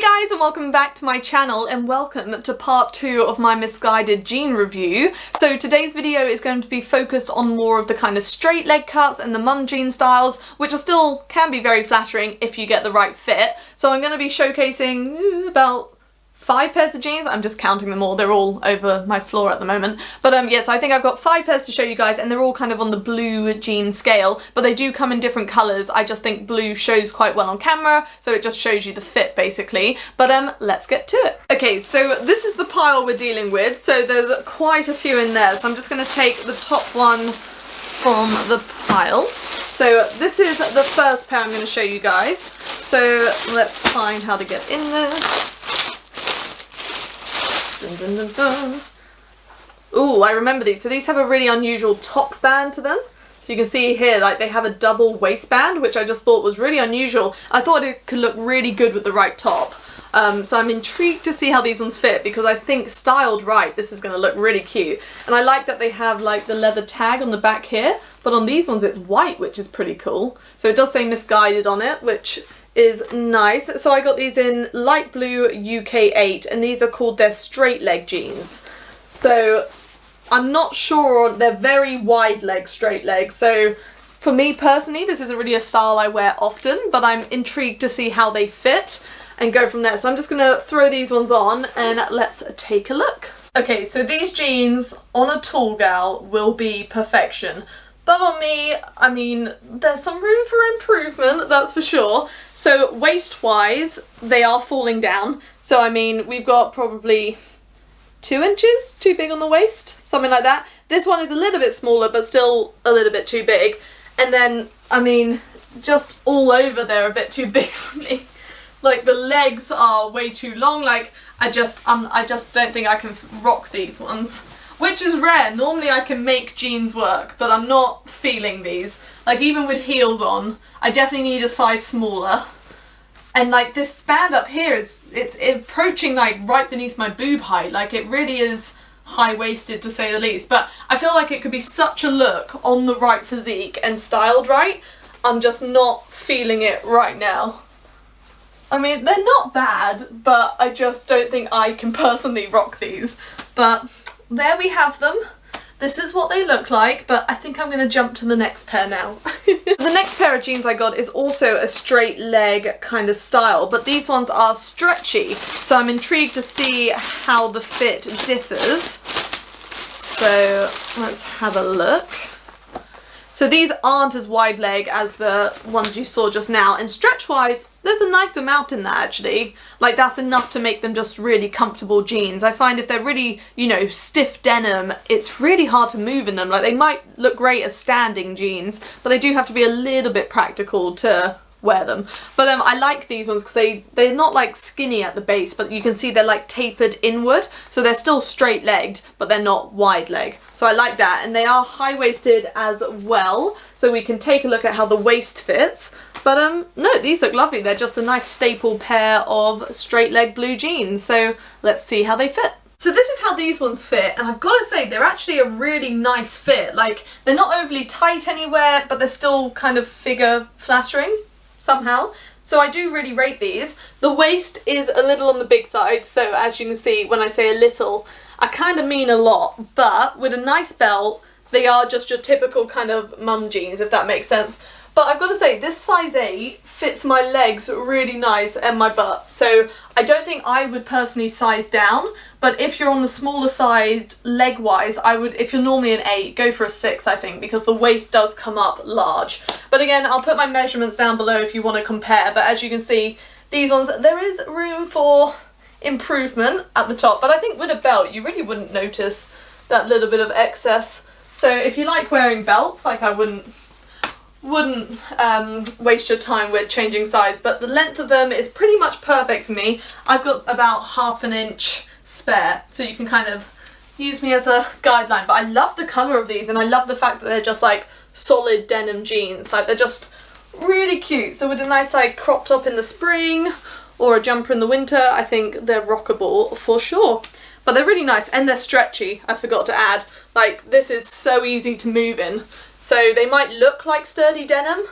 guys, and welcome back to my channel, and welcome to part 2 of my Missguided jean review. So today's video is going to be focused on more of the kind of straight leg cuts and the mum jean styles, which are still can be very flattering if you get the right fit. So I'm going to be showcasing about 5 pairs of jeans. I'm just counting them all, they're all over my floor at the moment. But yeah, so I think I've got 5 pairs to show you guys, and they're all kind of on the blue jean scale, but they do come in different colours. I just think blue shows quite well on camera, so it just shows you the fit basically. But let's get to it. Okay, so this is the pile we're dealing with, so there's quite a few in there, so I'm just going to take the top one from the pile. So this is the first pair I'm going to show you guys, so let's find how to get in there. Dun, dun, dun, dun. Ooh, I remember these. So these have a really unusual top band to them. So you can see here, like, they have a double waistband, which I just thought was really unusual. I thought it could look really good with the right top. So I'm intrigued to see how these ones fit, because I think styled right, this is going to look really cute. And I like that they have like the leather tag on the back here, but on these ones it's white, which is pretty cool. So it does say Missguided on it, which is nice. So I got these in light blue UK8, and these are called their straight leg jeans. So I'm not sure, they're very wide leg straight legs. So for me personally, this isn't really a style I wear often, but I'm intrigued to see how they fit and go from there. So I'm just gonna throw these ones on and let's take a look. Okay, so these jeans on a tall gal will be perfection. But on me, I mean, there's some room for improvement, that's for sure. So waist-wise, they are falling down. So I mean, we've got probably 2 inches too big on the waist, something like that. This one is a little bit smaller, but still a little bit too big. And then, I mean, just all over they're a bit too big for me. Like, the legs are way too long. Like, I just don't think I can rock these ones. Which is rare. Normally I can make jeans work, but I'm not feeling these. Like, even with heels on, I definitely need a size smaller. And like, this band up here it's approaching like right beneath my boob height. Like, it really is high-waisted to say the least. But I feel like it could be such a look on the right physique and styled right. I'm just not feeling it right now. I mean, they're not bad, but I just don't think I can personally rock these. But there we have them. This is what they look like, but I think I'm going to jump to the next pair now. The next pair of jeans I got is also a straight leg kind of style, but these ones are stretchy, so I'm intrigued to see how the fit differs. So let's have a look. So these aren't as wide leg as the ones you saw just now, and stretch wise there's a nice amount in that actually. Like, that's enough to make them just really comfortable jeans. I find if they're really, you know, stiff denim, it's really hard to move in them. Like, they might look great as standing jeans, but they do have to be a little bit practical to wear them. But I like these ones because they're not like skinny at the base, but you can see they're like tapered inward, so they're still straight legged, but they're not wide leg. So I like that, and they are high-waisted as well, so we can take a look at how the waist fits. But no, these look lovely. They're just a nice staple pair of straight leg blue jeans, so let's see how they fit. So this is how these ones fit, and I've got to say they're actually a really nice fit. Like, they're not overly tight anywhere, but they're still kind of figure flattering somehow. So I do really rate these. The waist is a little on the big side, so as you can see, when I say a little, I kind of mean a lot, but with a nice belt, they are just your typical kind of mum jeans, if that makes sense. But I've got to say, this size 8 fits my legs really nice and my butt. So I don't think I would personally size down, but if you're on the smaller side leg-wise, I would, if you're normally an 8, go for a 6, I think, because the waist does come up large. But again, I'll put my measurements down below if you want to compare. But as you can see, these ones, there is room for improvement at the top. But I think with a belt, you really wouldn't notice that little bit of excess. So if you like wearing belts, like, I wouldn't waste your time with changing size, but the length of them is pretty much perfect for me. I've got about ½ an inch spare, so you can kind of use me as a guideline. But I love the colour of these, and I love the fact that they're just like solid denim jeans. Like, they're just really cute. So with a nice like crop top in the spring or a jumper in the winter, I think they're rockable for sure. But they're really nice, and they're stretchy, I forgot to add. Like, this is so easy to move in. So they might look like sturdy denim,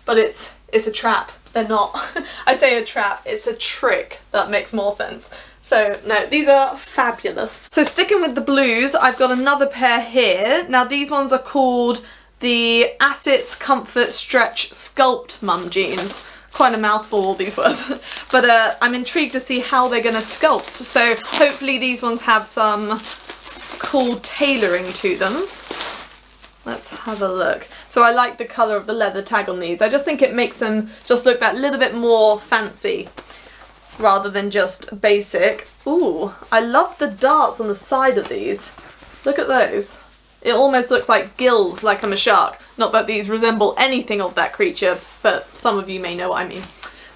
but it's a trap. they're not. I say a trap, it's a trick. That makes more sense. So no, these are fabulous. So sticking with the blues, I've got another pair here. Now these ones are called the Assets Comfort Stretch Sculpt Mum Jeans. Quite a mouthful, all these words. But I'm intrigued to see how they're gonna sculpt. So hopefully these ones have some cool tailoring to them. Let's have a look. So I like the colour of the leather tag on these. I just think it makes them just look that little bit more fancy rather than just basic. Ooh, I love the darts on the side of these. Look at those. It almost looks like gills, like I'm a shark. Not that these resemble anything of that creature, but some of you may know what I mean.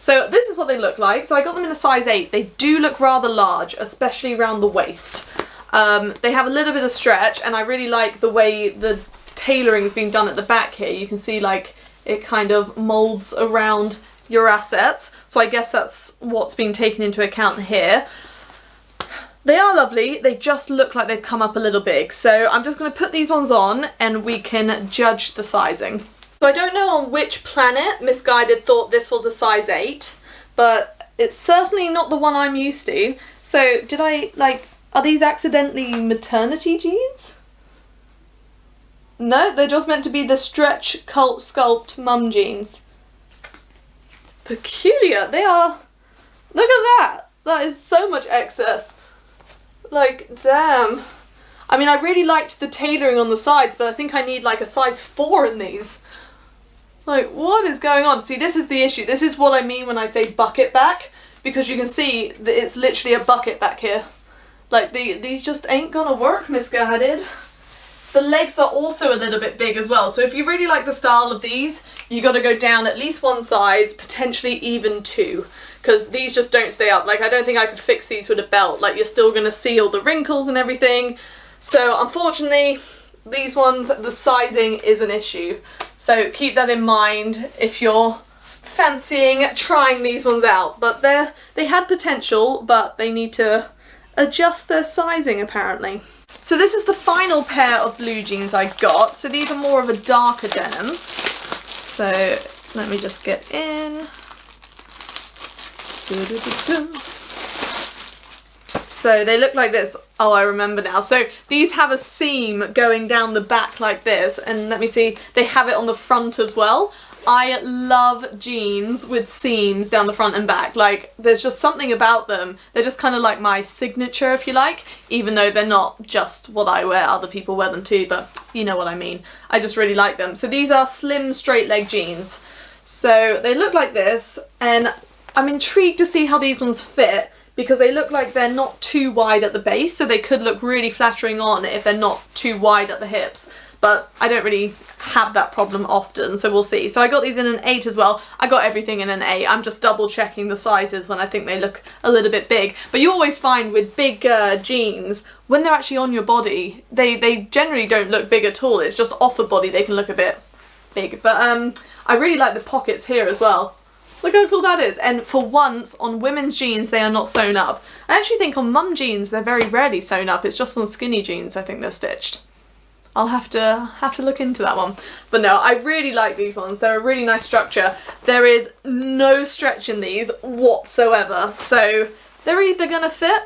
So this is what they look like. So I got them in a size 8. They do look rather large, especially around the waist. They have a little bit of stretch, and I really like the way the tailoring is being done at the back here. You can see like it kind of molds around your assets. So I guess that's what's being taken into account here. They are lovely, they just look like they've come up a little big. So I'm just going to put these ones on and we can judge the sizing. So I don't know on which planet Missguided thought this was a size 8, but it's certainly not the one I'm used to. So did I, like, are these accidentally maternity jeans? No, they're just meant to be the Stretch Cult Sculpt Mum Jeans. Peculiar, they are, look at that. That is so much excess. Like, damn. I mean, I really liked the tailoring on the sides, but I think I need like a size 4 in these. Like, what is going on? See, this is the issue. This is what I mean when I say bucket back, because you can see that it's literally a bucket back here. Like, these just ain't gonna work, Missguided. The legs are also a little bit big as well, so if you really like the style of these, you got to go down at least one size, potentially even 2, because these just don't stay up. Like, I don't think I could fix these with a belt. Like, you're still going to see all the wrinkles and everything. So unfortunately, these ones, the sizing is an issue. So keep that in mind if you're fancying trying these ones out. But they had potential, but they need to adjust their sizing apparently. So this is the final pair of blue jeans I got. So these are more of a darker denim. So let me just get in. So they look like this. Oh, I remember now. So these have a seam going down the back like this. And let me see, they have it on the front as well. I love jeans with seams down the front and back. Like, there's just something about them. They're just kind of like my signature, if you like, even though they're not just what I wear. Other people wear them too, but you know what I mean. I just really like them. So these are slim straight leg jeans. So they look like this, and I'm intrigued to see how these ones fit, because they look like they're not too wide at the base, so they could look really flattering on if they're not too wide at the hips. But I don't really have that problem often, so we'll see. So I got these in an 8 as well. I got everything in an 8. I'm just double checking the sizes when I think they look a little bit big. But you always find with big jeans, when they're actually on your body, they generally don't look big at all. It's just off the body they can look a bit big. But I really like the pockets here as well. Look how cool that is. And for once, on women's jeans, they are not sewn up. I actually think on mum jeans, they're very rarely sewn up. It's just on skinny jeans I think they're stitched. I'll have to look into that one. But no, I really like these ones. They're a really nice structure. There is no stretch in these whatsoever. So they're either gonna fit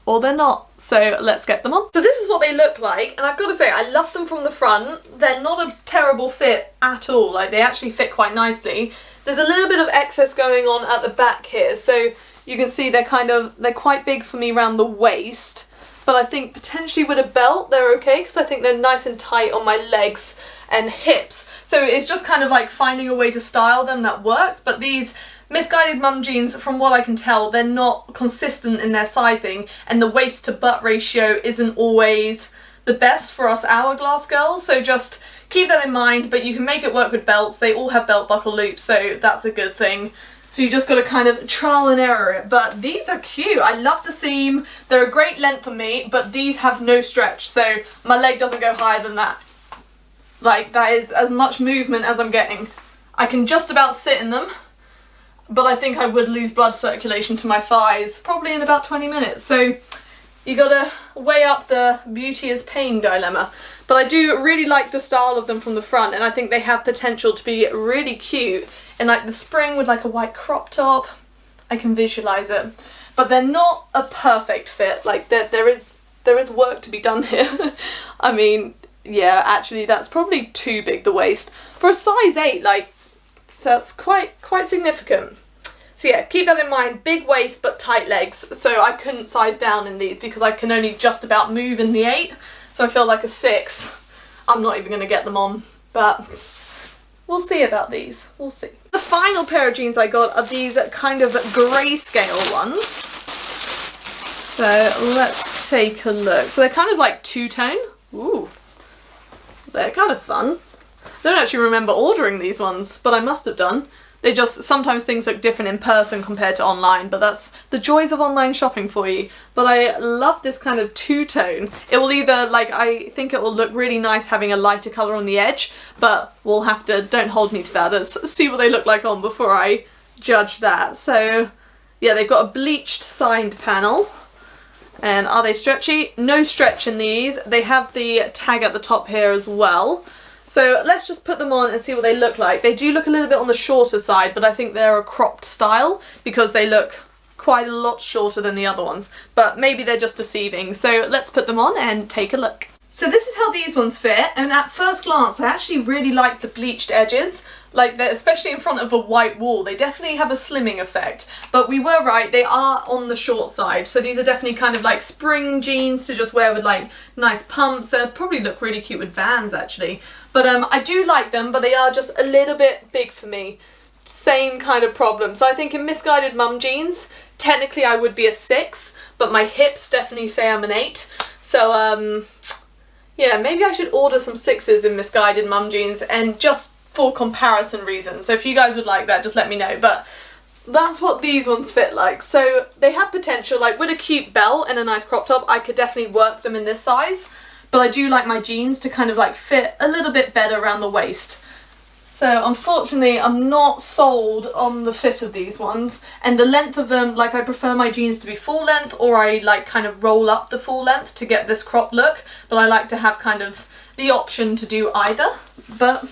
or they're not. So let's get them on. So this is what they look like. And I've got to say, I love them from the front. They're not a terrible fit at all. Like, they actually fit quite nicely. There's a little bit of excess going on at the back here. So you can see they're quite big for me around the waist. But I think potentially with a belt they're okay, because I think they're nice and tight on my legs and hips. So it's just kind of like finding a way to style them that worked. But these Missguided mum jeans, from what I can tell, they're not consistent in their sizing, and the waist to butt ratio isn't always the best for us hourglass girls. So just keep that in mind, but you can make it work with belts. They all have belt buckle loops, so that's a good thing. So you just got to kind of trial and error it. But these are cute. I love the seam. They're a great length for me, but these have no stretch, so my leg doesn't go higher than that. Like, that is as much movement as I'm getting. I can just about sit in them, but I think I would lose blood circulation to my thighs probably in about 20 minutes. So You gotta weigh up the beauty is pain dilemma. But I do really like the style of them from the front, and I think they have potential to be really cute in like the spring with like a white crop top. I can visualize it. But they're not a perfect fit. Like there is work to be done here. I mean, yeah, actually that's probably too big, the waist. For a size 8, like that's quite significant. So yeah, keep that in mind. Big waist but tight legs. So I couldn't size down in these because I can only just about move in the 8. So I feel like a 6. I'm not even going to get them on. But we'll see about these. We'll see. The final pair of jeans I got are these kind of grayscale ones. So let's take a look. So they're kind of like two-tone. Ooh. They're kind of fun. I don't actually remember ordering these ones, but I must have done. They just, sometimes things look different in person compared to online, but that's the joys of online shopping for you. But I love this kind of two-tone. It will either, like, I think it will look really nice having a lighter colour on the edge, but we'll have to, don't hold me to that. Let's see what they look like on before I judge that. So, yeah, they've got a bleached side panel. And are they stretchy? No stretch in these. They have the tag at the top here as well. So let's just put them on and see what they look like. They do look a little bit on the shorter side, but I think they're a cropped style because they look quite a lot shorter than the other ones. But maybe they're just deceiving. So let's put them on and take a look. So this is how these ones fit, and at first glance I actually really like the bleached edges, like especially in front of a white wall. They definitely have a slimming effect, but we were right, they are on the short side. So these are definitely kind of like spring jeans to just wear with like nice pumps. They'll probably look really cute with Vans actually. But I do like them, but they are just a little bit big for me. Same kind of problem. So I think in misguided mum jeans, technically I would be a 6, but my hips definitely say I'm an 8. So yeah, maybe I should order some 6s in misguided mum jeans, and just for comparison reasons. So if you guys would like that, just let me know. But that's what these ones fit like. So they have potential, like with a cute belt and a nice crop top, I could definitely work them in this size. But I do like my jeans to kind of like fit a little bit better around the waist. So unfortunately, I'm not sold on the fit of these ones, and the length of them, like I prefer my jeans to be full length, or I like kind of roll up the full length to get this crop look, but I like to have kind of the option to do either. But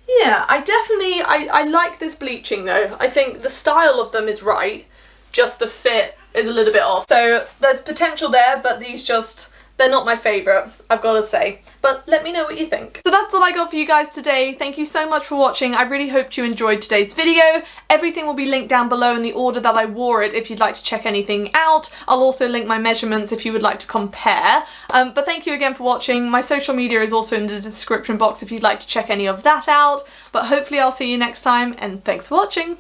yeah, I like this bleaching though. I think the style of them is right, just the fit is a little bit off. So there's potential there, but these just, they're not my favourite, I've got to say. But let me know what you think. So that's all I got for you guys today. Thank you so much for watching. I really hoped you enjoyed today's video. Everything will be linked down below in the order that I wore it if you'd like to check anything out. I'll also link my measurements if you would like to compare. But thank you again for watching. My social media is also in the description box if you'd like to check any of that out. But hopefully I'll see you next time, and thanks for watching.